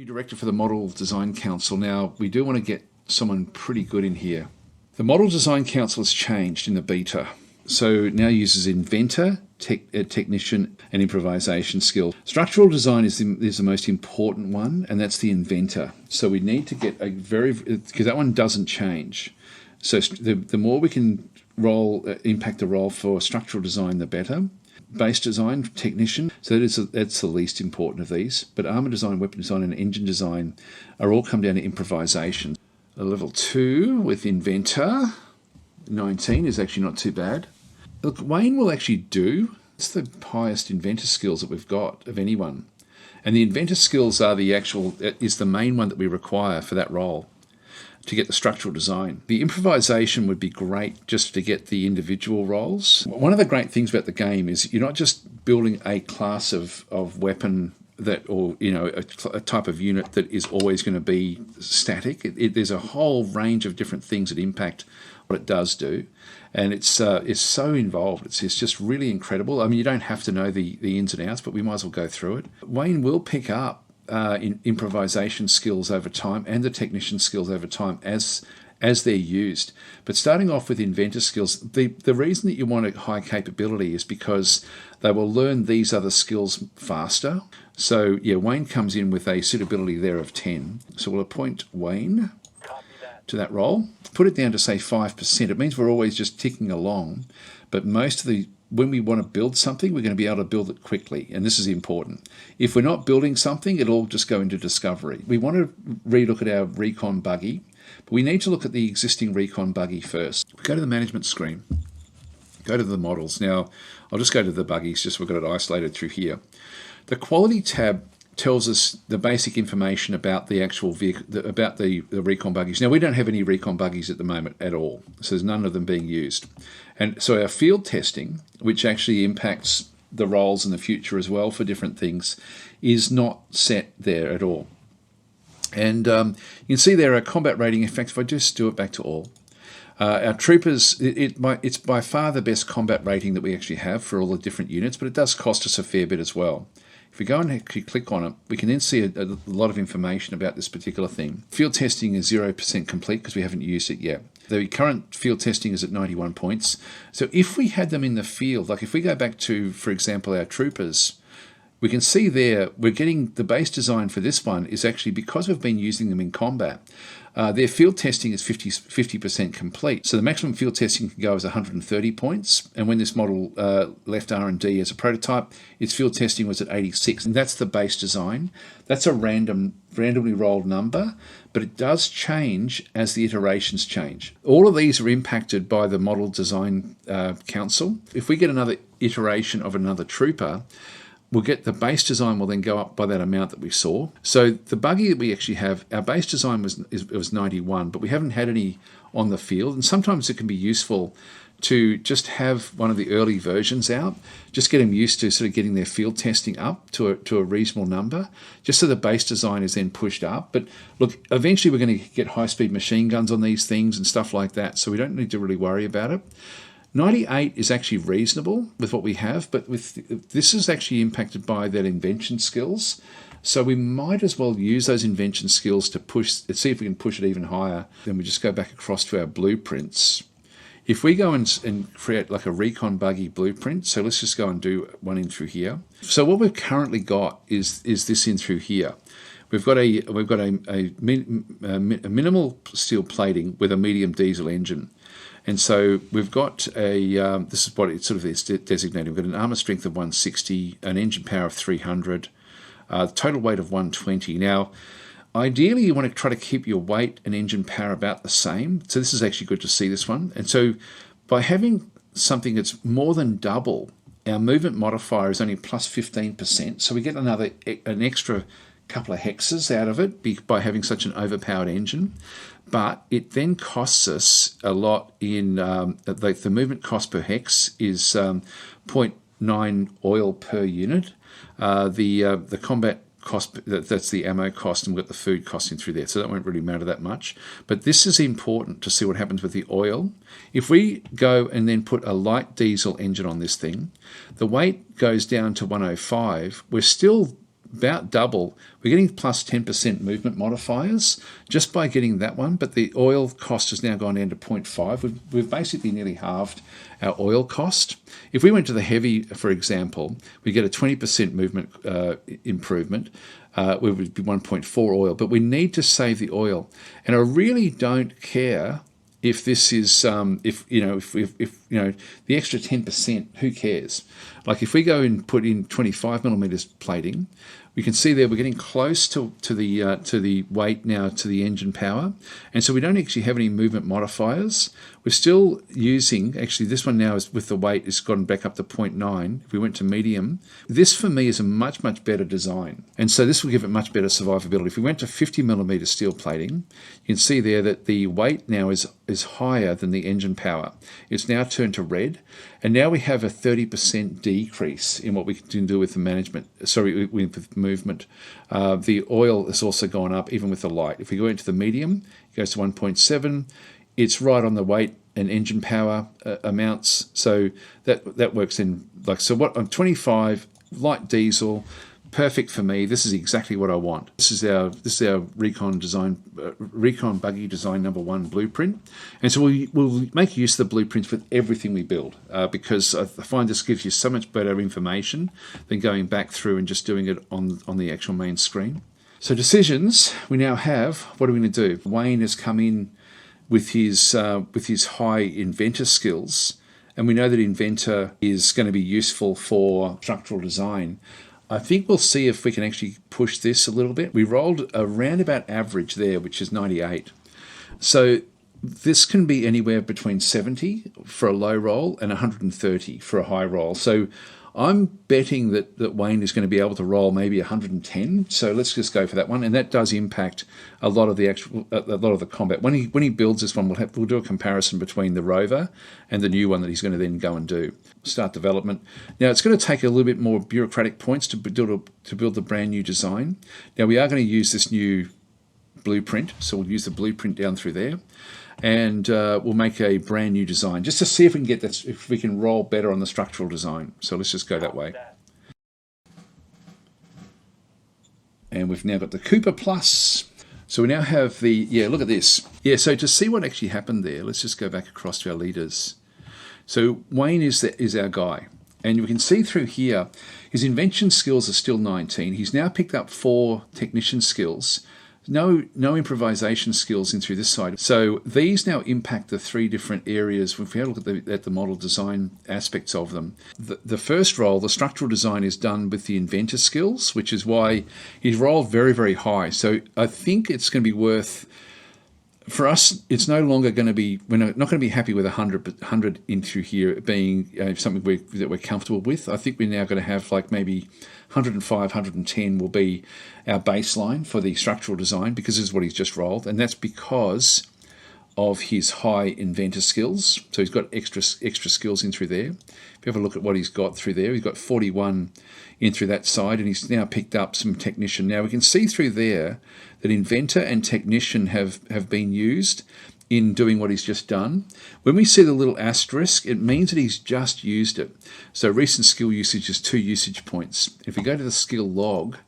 New director for the Model Design Council. Now, we do want to get someone pretty good in here. The Model Design Council has changed in the beta. So now uses inventor, technician, and improvisation skill. Structural design is the most important one, and that's the inventor. So we need to get because that one doesn't change. So the more we can impact the role for structural design, the better. Base design, technician, so that's the least important of these. But armor design, weapon design, and engine design are all come down to improvisation. A level 2 with inventor, 19 is actually not too bad. Look, Wayne will actually do. It's the highest inventor skills that we've got of anyone. And the inventor skills are is the main one that we require for that role to get the structural design. The improvisation would be great just to get the individual roles. One of the great things about the game is you're not just building a class of weapon a type of unit that is always going to be static. There's a whole range of different things that impact what it does do, and it's so involved. It's just really incredible. I mean, you don't have to know the ins and outs, but we might as well go through it. Wayne will pick up improvisation skills over time and the technician skills over time as they're used. But starting off with inventor skills, the reason that you want a high capability is because they will learn these other skills faster. So yeah, Wayne comes in with a suitability there of 10. So we'll appoint Wayne to that role. Put it down to say 5%. It means we're always just ticking along, but when we want to build something, we're going to be able to build it quickly, and this is important. If we're not building something, it'll all just go into discovery. We want to relook at our recon buggy, but we need to look at the existing recon buggy first. We go to the management screen, go to the models. Now, I'll just go to the buggies, just we've got it isolated through here. The quality tab tells us the basic information about the actual vehicle, about the recon buggies. Now, we don't have any recon buggies at the moment at all, so there's none of them being used. And so our field testing, which actually impacts the roles in the future as well for different things, is not set there at all. And you can see there are combat rating. In fact, if I just do it back to all, our troopers, it's by far the best combat rating that we actually have for all the different units, but it does cost us a fair bit as well. If we go and actually click on it, we can then see a lot of information about this particular thing. Field testing is 0% complete because we haven't used it yet. The current field testing is at 91 points. So if we had them in the field, like if we go back to, for example, our troopers, we can see there we're getting the base design for this one is actually because we've been using them in combat. Their field testing is 50% complete. So the maximum field testing can go as 130 points. And when this model left R&D as a prototype, its field testing was at 86. And that's the base design. That's a randomly rolled number, but it does change as the iterations change. All of these are impacted by the Model Design Council. If we get another iteration of another trooper, we'll get the base design will then go up by that amount that we saw. So the buggy that we actually have, our base design was 91, but we haven't had any on the field. And sometimes it can be useful to just have one of the early versions out, just get them used to sort of getting their field testing up to a reasonable number, just so the base design is then pushed up. But look, eventually we're going to get high-speed machine guns on these things and stuff like that, so we don't need to really worry about it. 98 is actually reasonable with what we have, but this is actually impacted by that invention skills. So we might as well use those invention skills to see if we can push it even higher. Then we just go back across to our blueprints. If we go and create like a recon buggy blueprint, so let's just go and do one in through here. So what we've currently got is this in through here. We've got a minimal steel plating with a medium diesel engine. And so we've got this is what it sort of is designated. We've got an armor strength of 160, an engine power of 300, total weight of 120. Now, ideally, you want to try to keep your weight and engine power about the same. So this is actually good to see this one. And so by having something that's more than double, our movement modifier is only plus 15%. So we get an extra couple of hexes out of it by having such an overpowered engine. But it then costs us a lot in the movement cost per hex is 0.9 oil per unit. The combat cost, that's the ammo cost, and we've got the food costing through there, so that won't really matter that much. But this is important to see what happens with the oil. If we go and then put a light diesel engine on this thing, the weight goes down to 105. We're still about double. We're getting plus 10% movement modifiers just by getting that one, but the oil cost has now gone down to 0.5. We've basically nearly halved our oil cost. If we went to the heavy, for example, we get a 20% movement improvement. We would be 1.4 oil, but we need to save the oil. And I really don't care if this is, if the extra 10%, who cares? Like if we go and put in 25 millimeters plating, we can see there we're getting close to the weight now, to the engine power, and so we don't actually have any movement modifiers. We're still using, actually this one now is with the weight, it's gone back up to 0.9. If we went to medium, this for me is a much better design, and so this will give it much better survivability. If we went to 50 millimeter steel plating, you can see there that the weight now is higher than the engine power. It's now turned to red, and now we have a 30% decrease in what we can do with the management. Sorry, with movement. The oil has also gone up, even with the light. If we go into the medium, it goes to 1.7. It's right on the weight and engine power amounts. So that works in like, so what, I'm 25 light diesel, perfect for me. This is exactly what I want. This is our recon design, recon buggy design #1 blueprint, and so we'll make use of the blueprints with everything we build because I find this gives you so much better information than going back through and just doing it on the actual main screen. So decisions we now have. What are we going to do? Wayne has come in with his high inventor skills, and we know that inventor is going to be useful for structural design. I think we'll see if we can actually push this a little bit. We rolled a roundabout average there, which is 98. So this can be anywhere between 70 for a low roll and 130 for a high roll. So I'm betting that Wayne is going to be able to roll maybe 110. So let's just go for that one, and that does impact a lot of the combat. When he builds this one, we'll do a comparison between the Rover and the new one that he's going to then go and do. Start development. Now it's going to take a little bit more bureaucratic points to build the brand new design. Now we are going to use this new blueprint, so we'll use the blueprint down through there. And we'll make a brand new design just to see if we can get this, if we can roll better on the structural design. So let's just go that way. And we've now got the Cooper Plus. So we now have the, look at this. Yeah, so to see what actually happened there, let's just go back across to our leaders. So Wayne is our guy. And we can see through here, his invention skills are still 19. He's now picked up 4 technician skills. No improvisation skills in through this side. So these now impact the 3 different areas. If we have a look at the model design aspects of them, the first role, the structural design, is done with the inventor skills, which is why he's rolled very high. So I think it's going to be worth, for us, it's no longer going to be, we're not going to be happy with 100 in through here being something that we're comfortable with. I think we're now going to have like maybe 105, 110 will be our baseline for the structural design, because this is what he's just rolled, and that's because of his high inventor skills. So he's got extra skills in through there. If you have a look at what he's got through there, he's got 41 in through that side, and he's now picked up some technician. Now we can see through there that inventor and technician have been used in doing what he's just done. When we see the little asterisk, it means that he's just used it. So recent skill usage is 2 usage points. If we go to the skill log,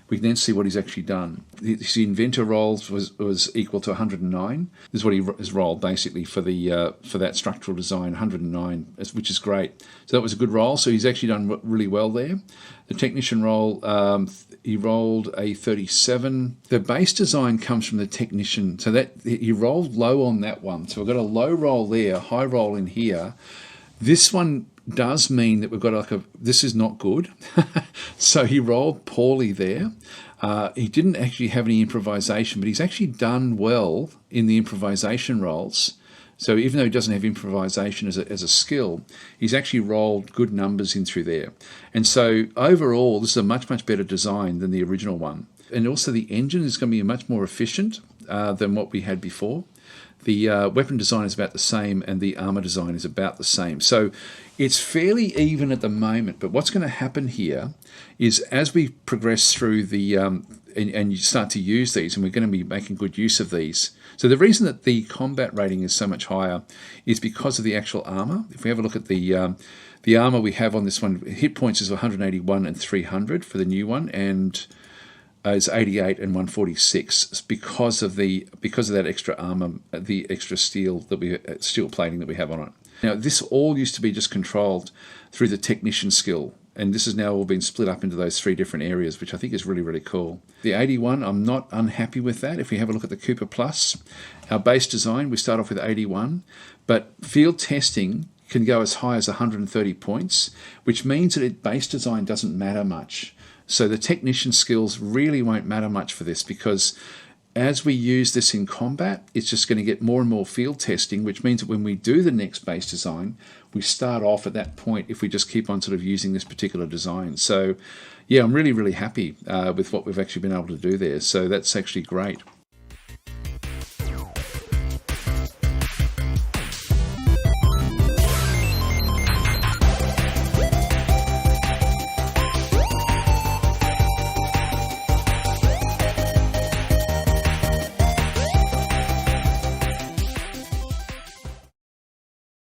we can then see what he's actually done. His inventor rolls was equal to 109. This is what he has rolled basically for that structural design, 109, which is great. So that was a good roll. So he's actually done really well there. The technician roll, he rolled a 37. The base design comes from the technician, so that he rolled low on that one. So we've got a low roll there, high roll in here. This one does mean that we've got this is not good. So he rolled poorly there. He didn't actually have any improvisation, but he's actually done well in the improvisation rolls. So even though he doesn't have improvisation as a skill, he's actually rolled good numbers in through there. And so overall, this is a much better design than the original one. And also the engine is going to be much more efficient than what we had before. The weapon design is about the same, and the armor design is about the same. So it's fairly even at the moment, but what's going to happen here is as we progress through the, and you start to use these, and we're going to be making good use of these. So the reason that the combat rating is so much higher is because of the actual armor. If we have a look at the The armor we have on this one, hit points is 181 and 300 for the new one, and is 88 and 146 because of that extra armor, the extra steel plating that we have on it. Now, this all used to be just controlled through the technician skill, and this has now all been split up into those 3 different areas, which I think is really, really cool. The 81, I'm not unhappy with that. If we have a look at the Cooper Plus, our base design, we start off with 81, but field testing can go as high as 130 points, which means that base design doesn't matter much. So the technician skills really won't matter much for this, because as we use this in combat, it's just going to get more and more field testing, which means that when we do the next base design, we start off at that point if we just keep on sort of using this particular design. So yeah, I'm really, really happy with what we've actually been able to do there. So that's actually great.